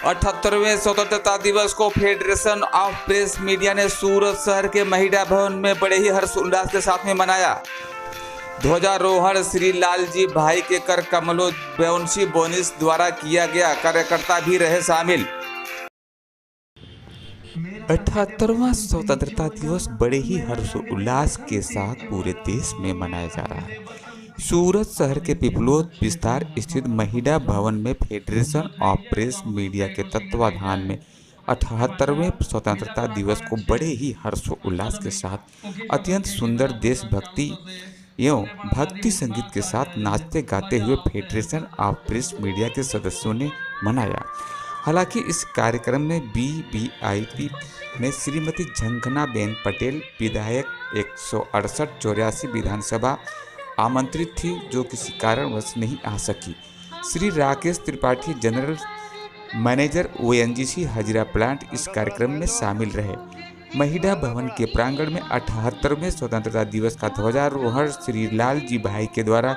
78वें स्वतंत्रता दिवस को फेडरेशन ऑफ प्रेस मीडिया ने सूरत शहर के महिला भवन में बड़े ही हर्षोल्लास के साथ में मनाया। ध्वजारोहण श्री लालजी भाई के कर कमलों बेउंसी बोनिस द्वारा किया गया। कार्यकर्ता भी रहे शामिल। 78वां स्वतंत्रता दिवस बड़े ही हर्षोल्लास के साथ पूरे देश में मनाया जा रहा है। सूरत शहर के पिपलोद विस्तार स्थित महिला भवन में फेडरेशन ऑफ प्रेस मीडिया के तत्वाधान में 78वें स्वतंत्रता दिवस को बड़े ही हर्षोल्लास के साथ अत्यंत सुंदर देशभक्ति एवं भक्ति संगीत के साथ नाचते गाते हुए फेडरेशन ऑफ प्रेस मीडिया के सदस्यों ने मनाया। हालांकि इस कार्यक्रम में BBIP में श्रीमती झंखनाबेन पटेल विधायक 168-84 विधानसभा आमंत्रित थी, जो किसी कारणवश नहीं आ सकी। Shri Rakesh Tripathi general manager ONGC Hazira plant इस कार्यक्रम में शामिल रहे। महिला भवन के प्रांगण में 78वें स्वतंत्रता दिवस का ध्वजारोहण श्री लालजी भाई के द्वारा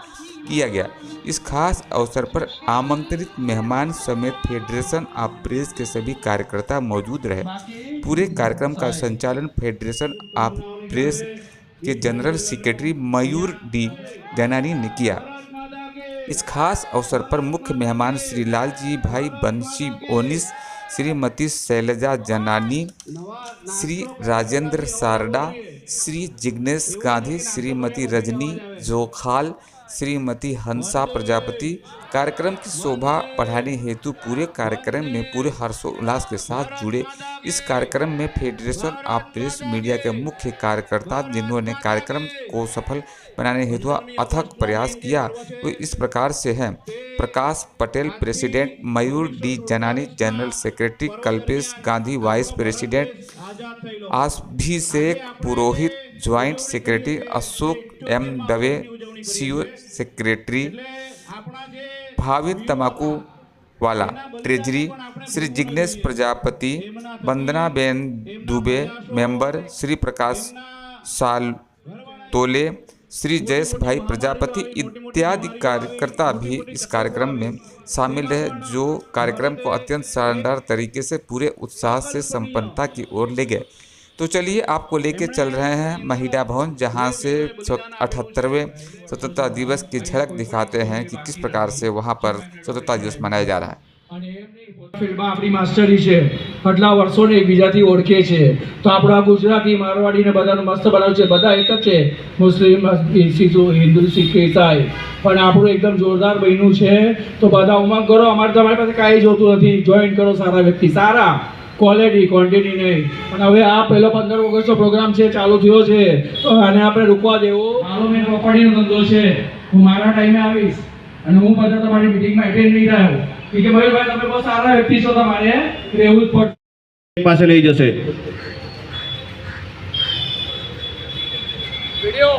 किया गया। इस खास अवसर पर आमंत्रित मेहमान समेत फेडरेशन ऑफ प्रेस के सभी कार्यकर्ता मौजूद रहे। पूरे कार्यक्रम का संचालन फेडरेशन ऑफ प्रेस के जनरल सेक्रेटरी मयूर डी जनानी ने किया। इस खास अवसर पर मुख्य मेहमान श्री लालजी भाई बंसी ओनिस, श्रीमती शैलजा जनानी, श्री राजेंद्र सारडा, श्री जिग्नेश गांधी, श्रीमती रजनी जोखाल, श्रीमती हंसा प्रजापति। कार्यक्रम की शोभा बढ़ाने हेतु पूरे कार्यक्रम में पूरे हर्षोल्लास के साथ जुड़े। इस कार्यक्रम में फेडरेशन ऑफ प्रेस मीडिया के मुख्य कार्यकर्ता, जिन्होंने कार्यक्रम को सफल बनाने हेतु अथक प्रयास किया, वो इस प्रकार से हैं: Prakash Patel president, Mayur D Janani general secretary, Kalpesh Gandhi vice president, Abhishek Purohit joint secretary, Ashok M Dave CO secretary, Bhavit Tamakuwala treasury, Shri Jignesh Prajapati, Vandana ben Dubey member, Shri Prakash Saltole, Shri Jayesh भाई प्रजापति इत्यादि कार्यकर्ता भी इस कार्यक्रम में शामिल रहे, जो कार्यक्रम को अत्यंत शानदार तरीके से पूरे उत्साह से संपन्नता की ओर ले गए। तो चलिए आपको लेके चल रहे हैं महिला भवन, जहां से 78वें स्वतंत्रता दिवस की झलक दिखाते हैं कि किस प्रकार से वहां पर स्वतंत्रता दिवस मनाया जा रहा है। ફિલ્ડમાં આપણી માસ્ટરી છે, આટલા વર્ષોને એકબીજાથી ઓળખે છે, તો આપણા ગુજરાતી મારવાડીને બધાનું મસ્ત બનાવ્યું છે, બધા એક જ છે, મુસ્લિમ હિન્દુ શીખ ઈસાઈ, પણ આપણું એકદમ જોરદાર બન્યું છે। તો બધા ઉમંગ કરો, અમારે તમારી પાસે કાંઈ જોતું નથી, જોઈન કરો સારા વ્યક્તિ, સારા ક્વોલિટી ક્વોન્ટિટી નહીં। અને હવે આ પહેલો 15 ઓગસ્ટનો પ્રોગ્રામ છે, ચાલુ થયો છે, તો આને આપણે રોકવા દેવો। મારો મેં પ્રોપર્ટીનો ધંધો છે, હું મારા ટાઈમે આવીશ અને હું બધા તમારી મીટિંગમાં એટેન્ડ નહીં થાય કે મયુરભાઈ તમે બહુ સારા વ્યક્તિ છો, તમારે રહેવું જ પડશે। પાસે લઈ જશે વિડિયો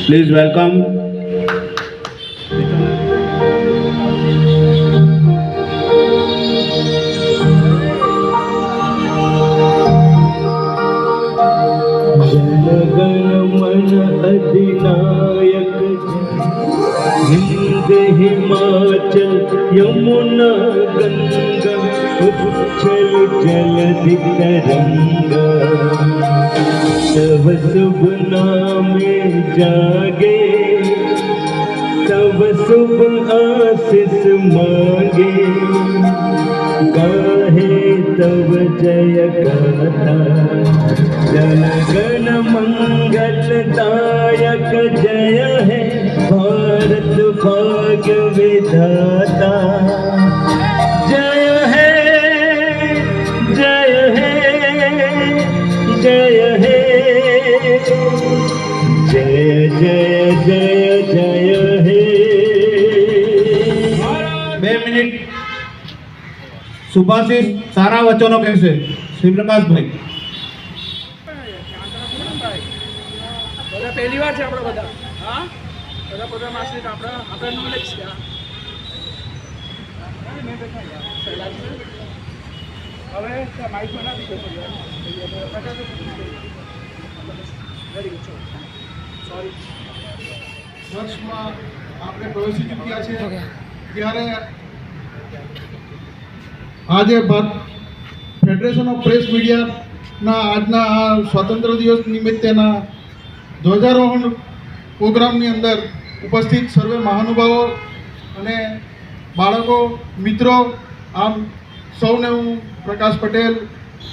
પ્લીઝ વેલકમ। अधिनायक हिंद हिमाचल यमुना गंगा उच्छल जलधि तरंगा, तव शुभ नामे जागे, तव शुभ आशीष मांगे, गाहे तव जय गाथा, जन गण मंगलदायक जय है भारत भाग्य विधाता, जय है जय है जय है, जय जय जय जय है। 2 મિનિટ સુભાષિસ સારા વચનો કહેશે શ્રી પ્રકાશભાઈ। પહેલી વાર છે આપણે બધા, હા બધા પ્રોગ્રામ આશરે આપણે નોલેજ છે। હવે માઇકમાં ના દીધો વેરી ગુડ, સોરી। વર્ષમાં આપણે પ્રવેશી ચૂક્યા છે, ત્યારે આજે ફેડરેશન ઓફ પ્રેસ મીડિયાના આજના આ સ્વાતંત્ર્ય દિવસ નિમિત્તેના ધ્વજારોહણ પ્રોગ્રામની અંદર ઉપસ્થિત સર્વે મહાનુભાવો અને બાળકો મિત્રો આમ સૌને હું પ્રકાશ પટેલ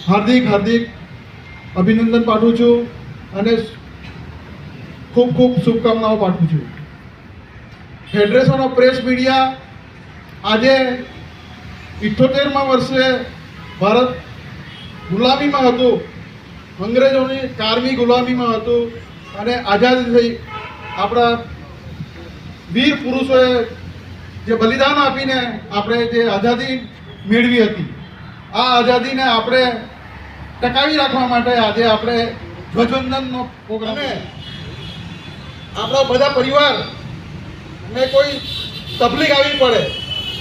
હાર્દિક અભિનંદન પાઠવું છું અને ખૂબ ખૂબ શુભકામનાઓ પાઠવું છું. ફેડરેશન ઓફ પ્રેસ મીડિયા આજે 78મા વર્ષે ભારત ગુલામીમાં હતું, અંગ્રેજોની કારમી ગુલામીમાં હતું અને આઝાદ થઈ આપણા વીર પુરુષોએ જે બલિદાન આપીને આપણે જે આઝાદી મેળવી હતી, આ આઝાદીને આપણે ટકાવી રાખવા માટે આજે આપણે ધ્વજવંદનનો પ્રોગ્રામ આપણા બધા પરિવાર ને કોઈ તકલીફ આવી પડે,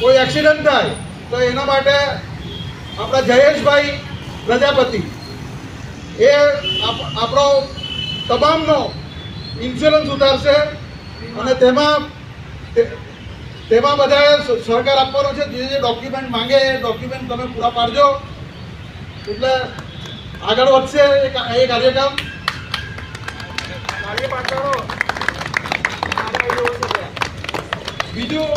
કોઈ એક્સિડન્ટ થાય તો એના માટે આપણા જયેશભાઈ પ્રજાપતિ એ આપણો તમામનો ઇન્સ્યોરન્સ ઉતારશે અને તેમાં બધાએ સહકાર આપવાનો છે. જે ડોક્યુમેન્ટ માંગે એ ડોક્યુમેન્ટ તમે પૂરા પાડજો એટલે આગળ વધશે એ કાર્યક્રમ. બીજું,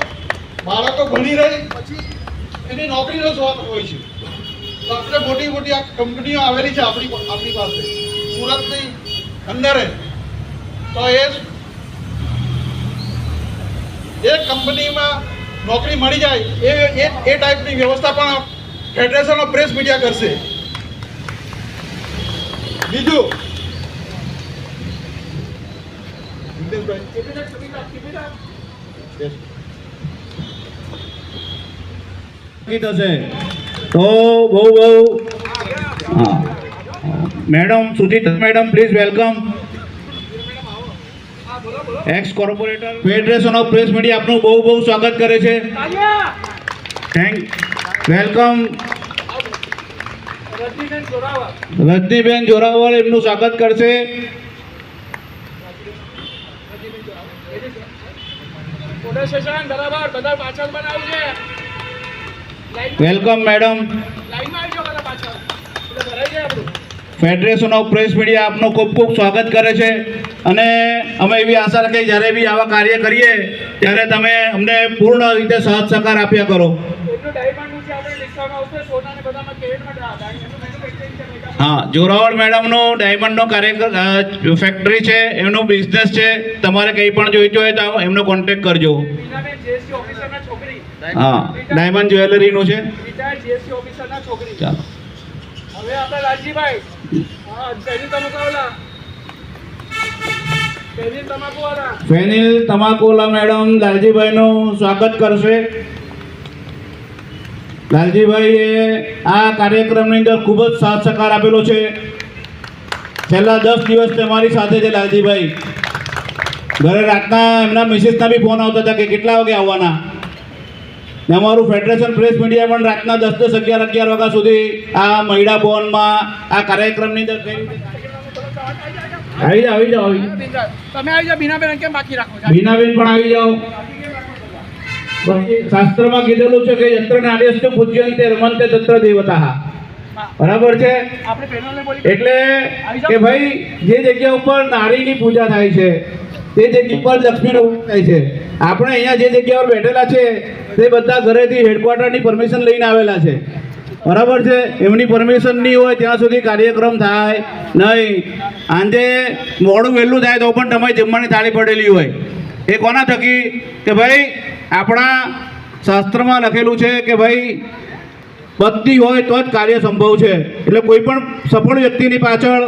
બાળકો ભણી રહી પછી એની નોકરીનો સવાલ હોય છે તો આપણે મોટી આ કંપનીઓ આવેલી છે આપણી પાસે સુરતની અંદર, તો એ કંપનીમાં નોકરી મળી જાય એ ટાઈપની વ્યવસ્થા પણ ફેડરેશન ઓફ પ્રેસ મીડિયા કરશે. બીજું, થશે તો બહુ હા madam Suchita madam please welcome. X corporator federation of press media આપનું બહુ સ્વાગત કરે છે. વેલકમ. રજનીબેન જોરાવર એમનું સ્વાગત કરશે. Welcome madam. Federation of press media આપનું ખૂબ સ્વાગત કરે છે અને અમે એવી આશા રાખીએ જ્યારે બી આવા કાર્ય કરીએ ત્યારે તમે અમને પૂર્ણ રીતે સાથ સહકાર આપ્યા કરો. હા, જોરાવર મેડમનો ડાયમંડનો ફેક્ટરી છે, એમનું બિઝનેસ છે. તમારે કંઈ પણ જોઈતું હોય તો એમનો કોન્ટેક્ટ કરજો. હા, ડાયમંડ જ્વેલરીનું છે. ચાલો હવે આપણે લાલજીભાઈ ફેનિલ તમાકુવાલા મેડમ લાલજીભાઈનું સ્વાગત કરશે. લાલજીભાઈએ આ કાર્યક્રમની અંદર ખૂબ જ સાથ સહકાર આપેલો છે. છેલ્લા 10 દિવસ તમારી સાથે છે લાલજીભાઈ. ઘરે રાતના એમના મિસિસના બી ફોન આવતા હતા કે કેટલા વાગે આવવાના. અમારું ફેડરેશન પ્રેસ મીડિયા પણ રાતના 10, 11 વાગ્યા સુધી આ મહિલા ભવનમાં આ કાર્યક્રમની અંદર આવી જાઓ. તમે આવી જાઓ. બીનાબેન કેમ બાકી રાખો? બીનાબેન પણ આવી જાઓ. શાસ્ત્રમાં કીધેલું છે કે યત્ર નાર્યસ્તુ પૂજ્યંતે રમંતે તત્ર દેવતા. બરાબર છે. એટલે કે ભાઈ જે જગ્યા ઉપર નારીની પૂજા થાય છે તે જગ્યા પર લક્ષ્મીનો થાય છે. આપણે અહીંયા જે જગ્યા પર બેઠેલા છે તે બધા ઘરેથી હેડક્વાર્ટરની પરમિશન લઈને આવેલા છે. બરાબર છે. એમની પરમિશન નહીં હોય ત્યાં સુધી કાર્યક્રમ થાય નહીં. આજે મોડું વહેલું થાય તો પણ તમારી જમવાની થાળી પડેલી હોય એ કોના થકી? કે ભાઈ આપણા શાસ્ત્રમાં લખેલું છે કે ભાઈ પત્ની હોય તો જ કાર્ય સંભવ છે. એટલે કોઈ પણ સફળ વ્યક્તિની પાછળ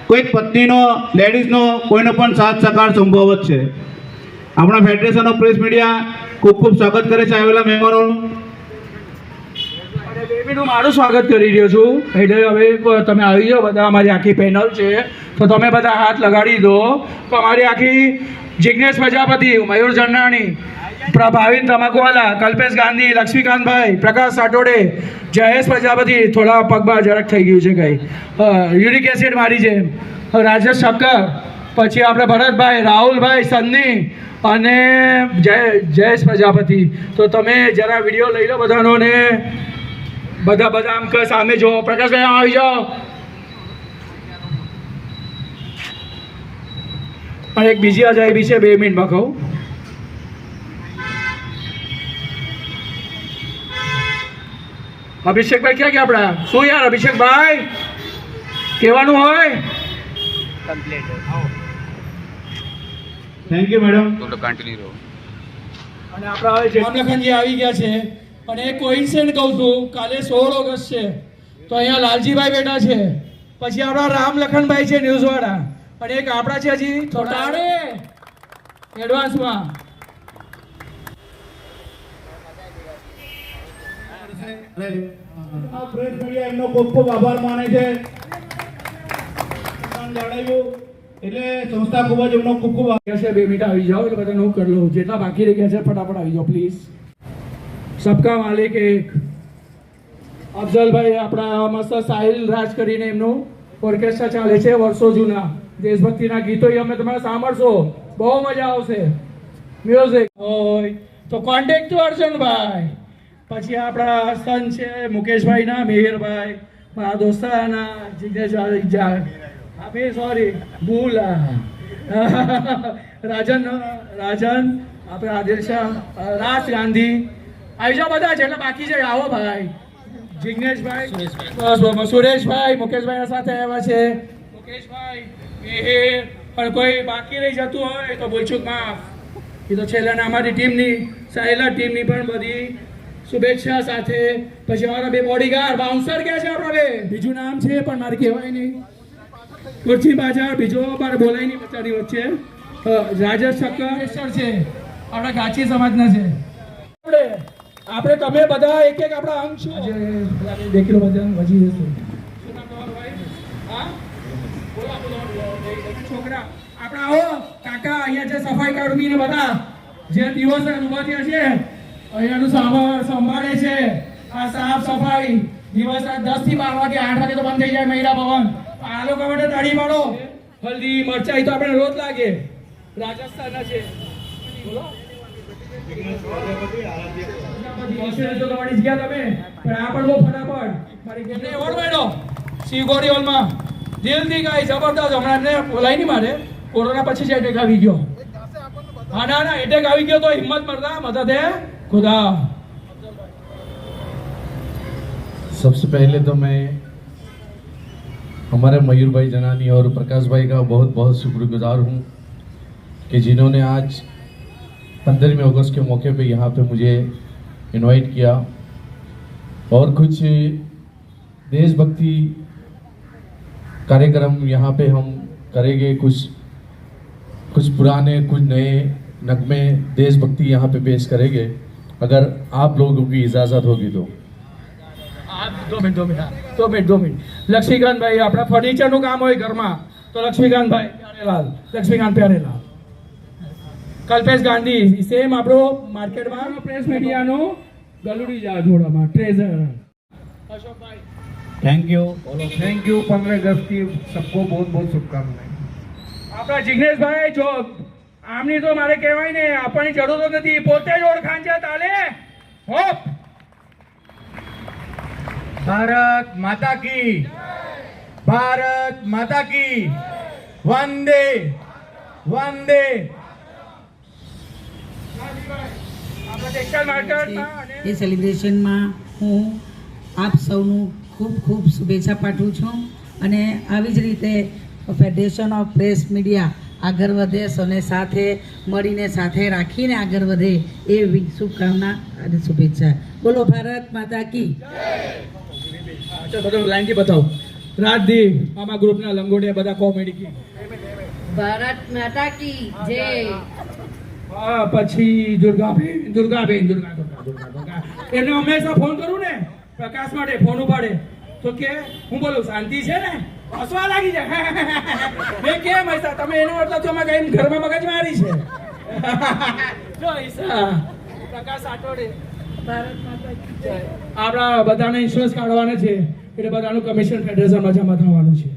કોઈક પત્નીનો, લેડીઝનો કોઈનો પણ સાથ સહકાર સંભવ જ છે. આપણા ફેડરેશન ઓફ પ્રેસ મીડિયા ખૂબ સ્વાગત કરે છે આવેલા મહેમાનોનું. હું મારું સ્વાગત કરી રહ્યો છું. એટલે હવે તમે આવી જાઓ બધા. અમારી આખી પેનલ છે તો તમે બધા હાથ લગાડી દો. તો અમારી આખી જિજ્ઞેશ પ્રજાપતિ, મયુર જન્નાણી, ભાવિન તમાકુવાલા, કલ્પેશ ગાંધી, લક્ષ્મીકાંતભાઈ, પ્રકાશ સાટોડે, જયેશ પ્રજાપતિ, થોડા પગમાં જરાક થઈ ગયું છે કંઈ, યુરિક એસિડ મારી છે, રાજેશ ઠક્કર, પછી આપણે ભરતભાઈ, રાહુલભાઈ, સન્ની અને જયેશ પ્રજાપતિ. તો તમે જરા વિડીયો લઈ લો બધાનો ને બધા આમ કે સામે જો પ્રકાશભાઈ આમ આવી જાઓ. અને એક બીજી અજાયબી છે, 2 મિનિટમાં કહું. અભિષેકભાઈ ક્યાં ગયા આપણા? શું યાર અભિષેકભાઈ કહેવાનું હોય? Thank you madam. કન્ટિન્યુ. અને આપણા હવે જામલખનજી આવી ગયા છે. અને એક કોઇન્સિડન્ટ કહું છું, કાલે 16 ઓગસ્ટ છે તો અહીંયા લાલજીભાઈ બેઠા છે, પછી આપણા રામલખનભાઈ છે ન્યૂઝવાળા, અને એક આપણા છે હજી થોટાડે એડવાન્સમાં. આ પ્રેસ મીડિયા એમનો ખૂબ ખૂબ આભાર માને છે. જણાવ્યું એટલે સંસ્થા ખૂબ જ એમનો ખૂબ ખૂબ છે 2 મિનિટ આવી જાઓ એટલે બધા નોટ કરી લો. જેટલા બાકી રહી ગયા છે ફટાફટ આવી જાઓ પ્લીઝ. સબકા માલિક એક અફઝલભાઈ આપણા મસ્ત સાહિલ રાજ કરીને એમનું ઓર્કેસ્ટ્રા ચાલે છે, વર્ષો જૂના દેશભક્તિના ગીતો અમે તમે સાંભળશો, બહુ મજા આવશે. મ્યુઝિક હોય તો કોન્ટેક્ટ ટુ અર્જુનભાઈ. પછી આપણા સન છે મુકેશભાઈના, મેહરભાઈ, મારા દોસ્તાના જિગ્નેશ, સોરી ભૂલા, રાજન આપણે આદિલ શાહ, રાજ ગાંધી, આવી જાઓ બધા છે એટલે બાકી છે. આવો ભાઈ જિગ્નેશભાઈ, સુરેશભાઈ, મુકેશભાઈ સાથે આવ્યા છે. મુકેશભાઈ, મેહર, પણ કોઈ બાકી રહી જતું હોય તો બોલચુક માફ. એ તો છેલ્લાના અમારી ટીમની સહેલા ટીમની પણ બધી શુભેચ્છા સાથે. પછી અમારા 2 બોડીગાર્ડ બાઉન્સર ક્યાં છે આપણા 2? બીજું નામ છે પણ મારે કહેવાય નહીં. કુર્ચી બાજાર બીજો મારે બોલાય નહીં બચારી વચ્ચે. રાજેશ ઠક્કર છે આપણા ગાછી સમાજના છે. આપણે તમે બધા એક એક આપણા અંગ છો. દેખી લો બધા વજી જશું. છોકરા આપણા આવો કાકા અહીંયા છે સફાઈ કર્મીને બધા જે દિવસ ઉભા થયા છે અહીંયાનું સંભાળે છે. આ સાફ સફાઈ દિવસ 10 થી 12 વાગે 8 વાગે તો બંધ થઈ જાય મહિલા ભવન. આ લોકો માટે તાળી પાડો. હલ્દી મરચાઈ તો આપણે રોજ લાગે. રાજસ્થાનના છે બોલો. તો તમારી જગ્યા તમે પણ આ પણ બહુ ફટાફટ મારી બેનને એવોર્ડ મળ્યો શિવગોરી હોલમાં. દિલથી ગાય જબરદસ્ત. હમણાં એમને બોલાય નહીં મારે, કોરોના પછી જ એટેક આવી ગયો. હા ના એટેક આવી ગયો તો હિંમત મરતા મદદ है खुदा. सबसे पहले तो मैं हमारे मयूर भाई जनानी और प्रकाश भाई का बहुत बहुत शुक्रगुजार हूँ कि जिन्होंने आज 15 अगस्त के मौके पे यहाँ पे मुझे इनवाइट किया और कुछ देशभक्ति कार्यक्रम यहाँ पे हम करेंगे. कुछ पुराने कुछ नए नगमे देशभक्ति यहाँ पे पेश करेंगे अगर आप लोगों की इजाज़त होगी तो. 2 મિનિટ. લક્ષ્મીકાંતભાઈ આપણા ફર્નિચરનું કામ હોય ઘરમાં તો લક્ષ્મીકાંતભાઈ પ્યારેલાલ. કલ્પેશ ગાંધી સેમ આપણો માર્કેટમાં પ્રેસ મીડિયાનો ગલુડી જાડોડામાં ટ્રેઝર. અશોકભાઈ થેન્ક યુ 15 अगस्त की सबको बहुत बहुत शुभकामनाएं. આપણા જિગ્નેશભાઈ જો આમની તો મારે કહેવાય ને આપવાની જરૂર નથી, પોતે જ ઓળખાણ છે. તાલે હોપ. भारत माता की, भारत माता की, वंदे वंदे. આપણા ટેક્સટાઇલ માર્કેટમાં અને એ સેલિબ્રેશનમાં હું આપ સૌનું ખૂબ ખૂબ શુભેચ્છા પાઠવું છું. અને આવી જ રીતે ફેડરેશન ઓફ પ્રેસ મીડિયા આગળ વધે, સૌને સાથે મળીને સાથે રાખીને આગળ વધે એવી શુભકામના અને શુભેચ્છા. બોલો ભારત માતા કી. ચાલો બધું લાઈનથી બતાવો. રાજદીપ આમાં ગ્રુપના લંગોટિયા બધા કોમેડી કી. ભારત માતા કી જય. હા પછી દુર્ગાબેન એમને હંમેશા ફોન કરું ને પ્રકાશ માટે ફોન ઉપાડે તો કે હું બોલું શાંતિ છે ને હસવા લાગી જાય. મેં કેમ હસા તમે એનો અર્થ તો કઈ ઘરમાં મગજ મારી છે. જો ઈસા પ્રકાશ આટોડે ભારત માતા કી જય. આપણા બધાને ઇન્સ્યોરન્સ કાઢવાના છે એટલે બધાનું કમિશન ફેડરેશનમાં જમા થવાનું છે.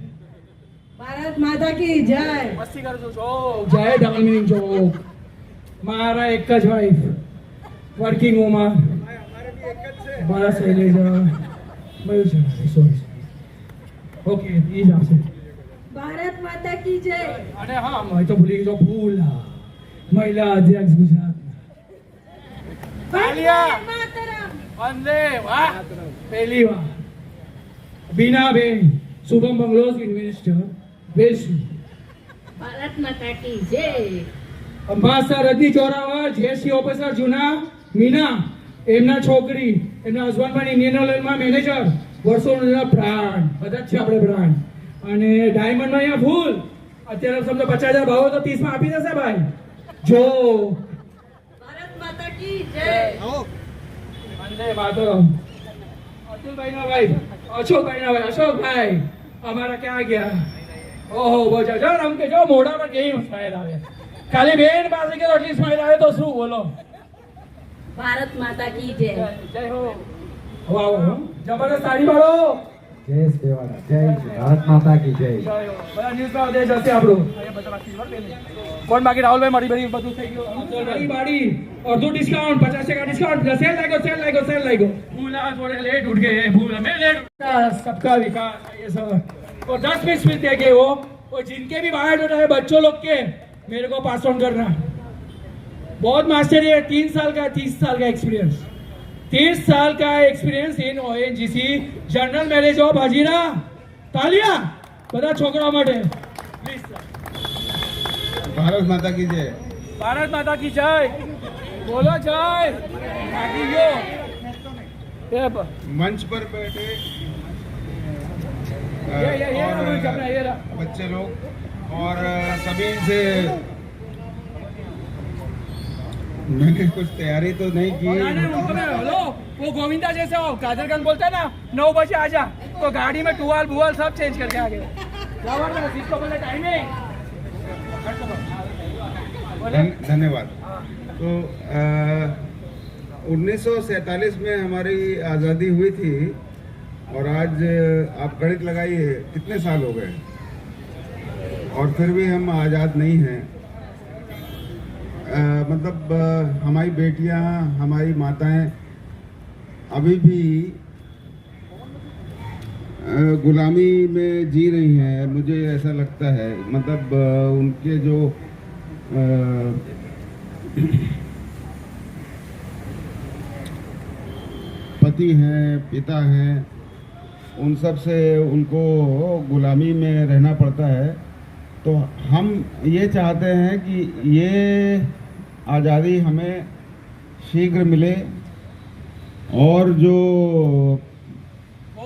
ભારત માતા કી જય. મસ્તી કરજો જોક જય ડબલ મિનિંગ જોક. મારા એક જ વાઈફ વર્કિંગ વુમન મારા શૈલેજા मयूर चढ़ा सॉरी ओके ये हिसाब से ભારત માતા કી જય अरे हाँ मैं तो भूली जो भूला महिला अध्यक्ष गुजरात વંદે માતરમ वंदे वाह पहली बार बीना बेन शुभम बंगलोज इन्वेस्टर बेसु ભારત માતા કી જય અંબાસર રદી ચોરાવર જેસી ઓફિસર જૂના મીના એમના છોકરી એમના હસબન્ડ પણ ઇન્ડિયન ઓઇલમાં મેનેજર વર્ષોના બ્રાન્ડ બધા જ છે આપણે બ્રાન્ડ અને ડાયમંડમાં અહીંયા ફૂલ અત્યારે સમજો 50,000 ભાવ તો 30 માં આપી દેશે ભાઈ જો ભારત માતા કી જય વંદે માતરમ અતુલભાઈના ભાઈ અશોકભાઈના ભાઈ અશોકભાઈ અમારા ક્યાં ગયા ઓહો બોજો જો રમ કે જો મોઢા પર કેવી સ્માઈલ આવે ખાલી બેન પાસે કે એટલી સ્માઈલ આવે તો શું બોલો ભારત માતા કી જય જય હો વાહ વાહ જબરદસ્ત તાળી પાડો જય સેવાળા જય ભારત માતા કી જય બધા ન્યૂઝમાં વધે જશે આપણું કોણ બાકી રાહુલભાઈ મારી બધી બધું થઈ ગયું ગાડી બાડી અડધું ડિસ્કાઉન્ટ 50% ડિસ્કાउंट सेल लाइगो भूला थोड़े लेट उठ गए भूल हमें लेट सबका विकास ये सब और 10 मिनट मिलते हैं वो जिनके भी बायोडाटा है बच्चों लोग के मेरे को पास ऑन करना बहुत मास्टर है 3 साल का 30 साल का एक्सपीरियंस 30 साल का experience in ONGC general manage of Hazira तालिया બધા છોકરાઓ માટે પ્લીઝ ભારત માતા કી જય भारत माता की जय बोलो जय बाकी यो मंच पर बैठे ये और ये बच्चे लोग और सभी से मैंने कुछ तैयारी तो नहीं की हेलो वो गोविंदा जैसे हो कादरगंज बोलता है ना 9 बजे आजा तो गाड़ी में टुवाल बुवाल सब चेंज करके आ गए जबरदस्त इसको बोले टाइमिंग धन्यवाद तो 1947 में हमारी आज़ादी हुई थी और आज आप गणित लगाइए कितने साल हो गए और फिर भी हम आज़ाद नहीं हैं मतलब हमारी बेटियां हमारी माताएं अभी भी गुलामी में जी रही हैं मुझे ऐसा लगता है मतलब उनके जो पति हैं पिता हैं उन सब से उनको गुलामी में रहना पड़ता है तो हम ये चाहते हैं कि ये आज़ादी हमें शीघ्र मिले और जो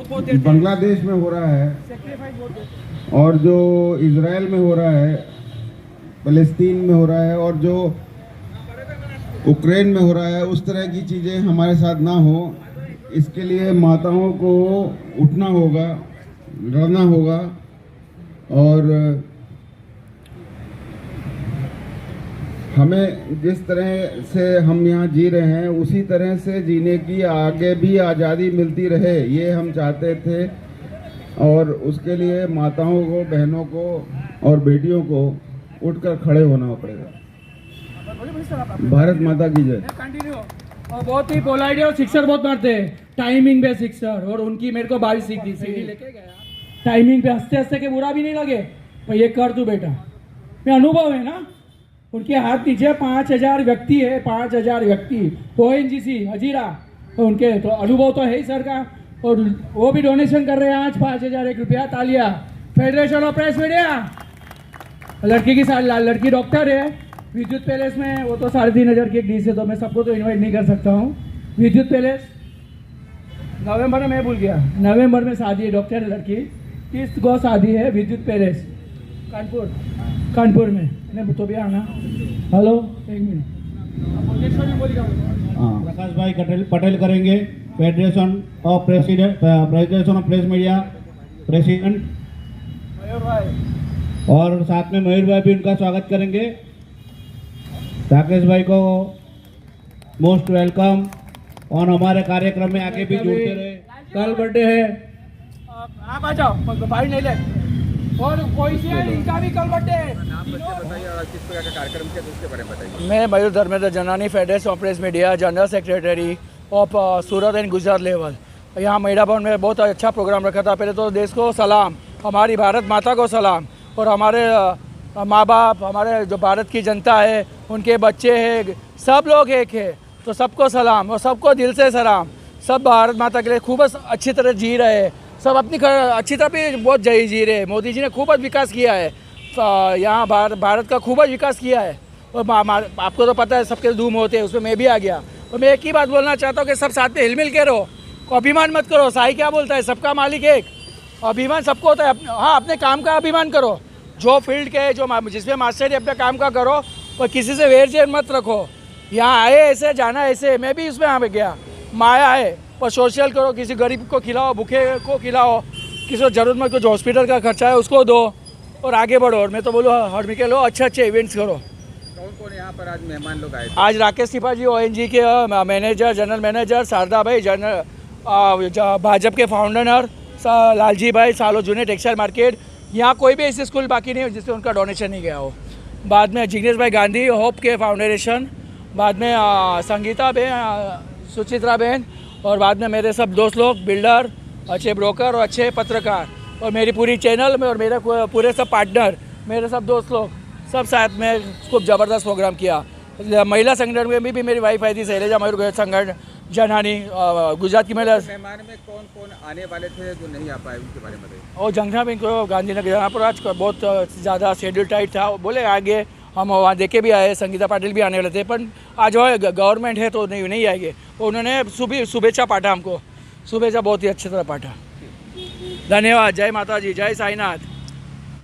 बांग्लादेश में हो रहा है और जो इज़राइल में हो रहा है फ़लस्तीन में हो रहा है और जो यूक्रेन में हो रहा है उस तरह की चीज़ें हमारे साथ ना हो इसके लिए माताओं को उठना होगा लड़ना होगा और हमें जिस तरह से हम यहाँ जी रहे हैं उसी तरह से जीने की आगे भी आज़ादी मिलती रहे ये हम चाहते थे और उसके लिए माताओं को बहनों को और बेटियों को उठकर खड़े होना पड़ेगा भारत माता की जय कंटिन्यू और बहुत ही पोलाइट और सिक्सर बहुत मारते हैं टाइमिंग पे सिक्सर और उनकी मेरे को 22 सीखी सीढ़ी लेके गया टाइमिंग पे हंसते हंसते के बुरा भी नहीं लगे पर ये कर तू बेटा ये अनुभव है ना उनके हाथ नीचे 5,000 व्यक्ति है 5,000 व्यक्ति ओएनजीसी हजीरा तो उनके तो अनुभव तो है ही सर का और वो भी डोनेशन कर रहे हैं आज 5,001 रुपया तालिया फेडरेशन ऑफ प्रेस मीडिया लड़की की लड़की डॉक्टर है विद्युत पैलेस में वो तो 3,500 की एक डी से तो मैं सबको तो इनवाइट नहीं कर सकता हूँ विद्युत पैलेस नवंबर में मैं भूल गया नवंबर में शादी है डॉक्टर लड़की 30 को शादी है विद्युत पैलेस कानपुर में नहीं तो भी आना हेलो एक मिनट प्रकाश भाई पटेल करेंगे federation of press media president और साथ में मयूर भाई भी उनका स्वागत करेंगे राकेश भाई को मोस्ट वेलकम और हमारे कार्यक्रम में आगे भी जुड़ते रहे कल बर्थडे है आप आ जाओ भाई नहीं ले और कोई सी है इनका भी कल बर्थडे है मैं मयूर धर्मेंद्र जनानी federation of press media general secretary of Surat and Gujarat level यहाँ महिला भवन में बहुत अच्छा प्रोग्राम रखा था। पहले तो देश को सलाम, हमारी भारत माता को सलाम, और हमारे माँ बाप, हमारे जो भारत की जनता है, उनके बच्चे हैं, सब लोग एक है, तो सबको सलाम और सबको दिल से सलाम। सब भारत माता के लिए खूब अच्छी तरह जी रहे हैं, सब अपनी अच्छी तरह भी बहुत जी रहे हैं। मोदी जी ने खूब विकास किया है, यहाँ भारत का खूब विकास किया है। और आपको तो पता है सबके धूम होते हैं, उसमें मैं भी आ गया। और मैं एक ही बात बोलना चाहता हूँ कि सब साथ में हिल मिल के रहो, अभिमान मत करो। साई क्या बोलता है, सबका मालिक एक, अभिमान सबको होता है। हाँ, अपने काम का अभिमान करो, जो फील्ड के जो जिसमें मास्टरी अपने काम का करो, और किसी से वेर जेर मत रखो। यहाँ आए ऐसे, जाना ऐसे, मैं भी उसमें यहाँ पे गया, माया है, पर सोशल करो, किसी गरीब को खिलाओ, भूखे को खिलाओ, किसी को जरूरतमंद को जो हॉस्पिटल का खर्चा है उसको दो, और आगे बढ़ो। और मैं तो बोलूँ हर मिके लो, अच्छे इवेंट्स करो। कौन कौन यहाँ पर आज मेहमान लोग आए थे? आज राकेश त्रिपाठी ONG के मैनेजर, जनरल मैनेजर, शारदा भाई, भाजपा के फाउंडर लालजी भाई, सालो जूने टेक्सटाइल मार्केट। यहाँ कोई भी ऐसी स्कूल बाकी नहीं हो जिससे उनका डोनेशन नहीं गया हो। बाद में जिग्नेश भाई गांधी, होप के फाउंडेशन, बाद में संगीता बहन, सुचित्रा बहन, और बाद में मेरे सब दोस्त लोग, बिल्डर, अच्छे ब्रोकर और अच्छे पत्रकार, और मेरी पूरी चैनल में, और मेरे पूरे सब पार्टनर, मेरे सब दोस्त लोग, सब साथ में खूब ज़बरदस्त प्रोग्राम किया। महिला संगठन में भी मेरी वाइफ आई थी, शैलेजा मयूर संगठन जनहानी, गुजरात की महिला। मेहमान में कौन कौन आने वाले थे जो नहीं आ पाए, उनके बारे में बताइए। और जंगना बैंक गांधीनगर, यहाँ पर आज बहुत ज़्यादा शेड्यूल टाइट था, बोले आगे हम वहाँ देखे भी आए, संगीता पाटिल भी आने वाले थे, पर आज गवर्नमेंट है तो नहीं आएंगे। तो उन्होंने शुभेच्छा पाठा हमको, शुभेच्छा बहुत ही अच्छी तरह पाठा। धन्यवाद। जय माता जी, जय साईनाथ।